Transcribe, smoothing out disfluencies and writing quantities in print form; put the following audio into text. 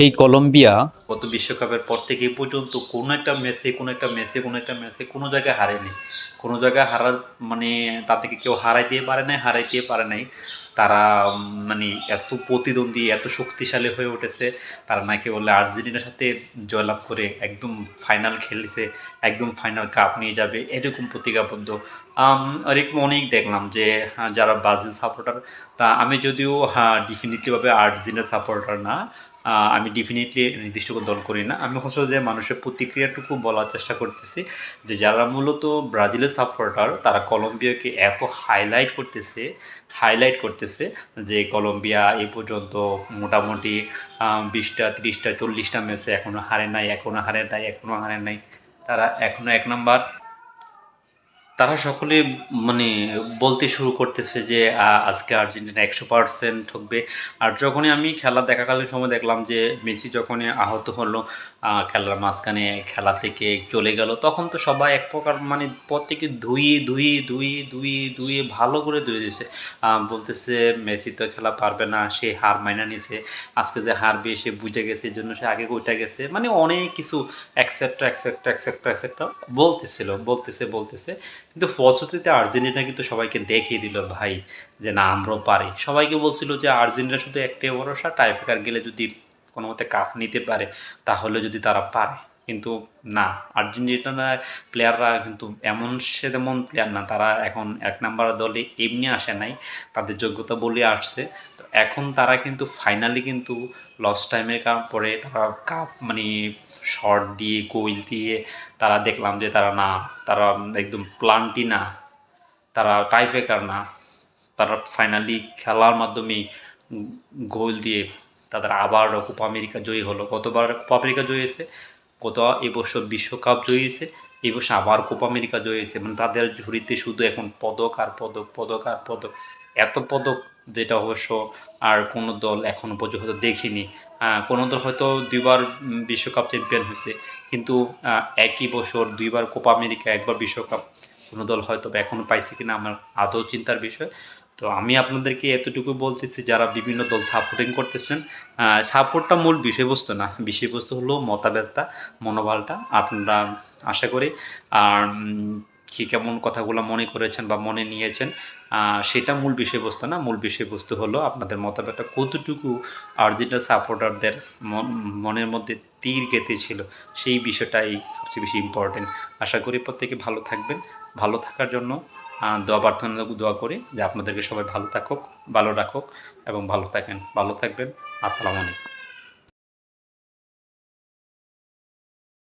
এই কলম্বিয়া গত বিশ্বকাপের পর থেকে এই পর্যন্ত কোনো একটা ম্যাচে কোনো জায়গায় হারেনি। কোনো জায়গায় হারার মানে তাদেরকে কেউ হারাইতে পারে নাই। তারা মানে এত প্রতিদ্বন্দ্বী, এত শক্তিশালী হয়ে উঠেছে। তারা নাকি বললে আর্জেন্টিনার সাথে জয়লাভ করে একদম ফাইনাল খেলেছে, একদম ফাইনাল কাপ নিয়ে যাবে এরকম প্রতিজ্ঞাবদ্ধ। এরকম অনেক দেখলাম যে যারা ব্রাজিল সাপোর্টার, তা আমি যদিও ডেফিনিটলিভাবে আর্জেন্টিনা সাপোর্টার না। আমি ডেফিনিটলি নির্দিষ্ট কোনো দল করি না। আমি হচ্ছে যে মানুষের প্রতিক্রিয়াটুকু বলার চেষ্টা করতেছি যে যারা মূলত ব্রাজিলের সাপোর্টার তারা কলম্বিয়াকে এত হাইলাইট করতেছে যে কলম্বিয়া এই পর্যন্ত মোটামুটি 20টা 30টা 40টা ম্যাচে এখনও হারে নাই। তারা এখনও এক নাম্বার। তারা সকলে মানে বলতে শুরু করতেছে যে আজকে আর্জেন্টিনা 100% ঠকবে। আর যখনই আমি খেলা দেখাকালীন সময় দেখলাম যে মেসি যখনই আহত হলো, খেলার মাঝখানে খেলা থেকে চলে গেল, তখন তো সবাই এক প্রকার মানে প্রত্যেকে ধুয়ে ভালো করে ধুয়ে দিয়েছে। বলতেছে মেসি তো খেলা পারবে না, সে হার মাইনা নিছে, আজকে যে হারবে সে বুঝে গেছে, এই জন্য সে আগে কইটা গেছে, মানে অনেক কিছু অ্যাকসেপ্টা বলতেছে। কিন্তু ফলশ্রুতিতে আর্জেন্টিনা কিন্তু সবাইকে দেখিয়ে দিল ভাই যে না, আমরাও পারি। সবাইকে বলছিল যে আর্জেন্টিনা শুধু একটাই ভরসা, টাইব্রেকার গেলে যদি কোনো মতে কাপ নিতে পারে তাহলে যদি তারা পারে। কিন্তু না, আর্জেন্টিনার প্লেয়াররা কিন্তু তেমন প্লেয়ার না। তারা এখন এক নাম্বার দলে এমনি আসে নাই, তাদের যোগ্যতা বলে আসছে। তো এখন তারা কিন্তু ফাইনালি কিন্তু লস টাইমের পরে তারা কাপ মানে শট দিয়ে গোল দিয়ে তারা দেখলাম যে তারা একদম প্লান্টি না, তারা টাইব্রেকার না, তারা ফাইনালি খেলার মাধ্যমেই গোল দিয়ে তাদের আবারও কোপা আমেরিকা জয়ী হলো। গতবার কোপা আমেরিকা জয়ী হয়েছে, এবছর বিশ্বকাপ জয়ী হয়েছে, এবছর আবার কোপা আমেরিকা জয়ী হয়েছে। মানে তাদের ঝুড়িতে শুধু এখন পদক আর পদক, পদক আর পদক, এত পদক যেটা অবশ্য আর কোনো দল এখনও পর্যন্ত দেখিনি। কোনো দল হয়তো 2বার বিশ্বকাপ চ্যাম্পিয়ন হয়েছে, কিন্তু একই বছর 2বার কোপা আমেরিকা, একবার বিশ্বকাপ কোনো দল হয়তো বা এখনও পাইছে কিনা আমার আদৌ চিন্তার বিষয়। তো আমি আপনাদেরকে এতটুকু বলতেছি, যারা বিভিন্ন দল সাপোর্টিং করতেছেন, সাপোর্টটা মূল বিষয়বস্তু না, বিষয়বস্তু হলো মতভেদটা, মনোবলটা আপনারা আশা করি আর কী কেমন কথাগুলো মনে করেছেন বা মনে নিয়েছেন সেটা মূল বিষয়বস্তু না। মূল বিষয়বস্তু হলো আপনাদের মতভেদটা কতটুকু আর্জেন্টিনা সাপোর্টারদের মনের মধ্যে তীর গেঁথেছিল, সেই বিষয়টাই সবচেয়ে বেশি ইম্পর্টেন্ট। আশা করি প্রত্যেকে ভালো থাকবেন। ভালো থাকার জন্য দোয়া করি যে আপনাদেরকে সবাই ভালো রাখুক এবং ভালো থাকবেন। ভালো থাকবেন। আসসালামু আলাইকুম।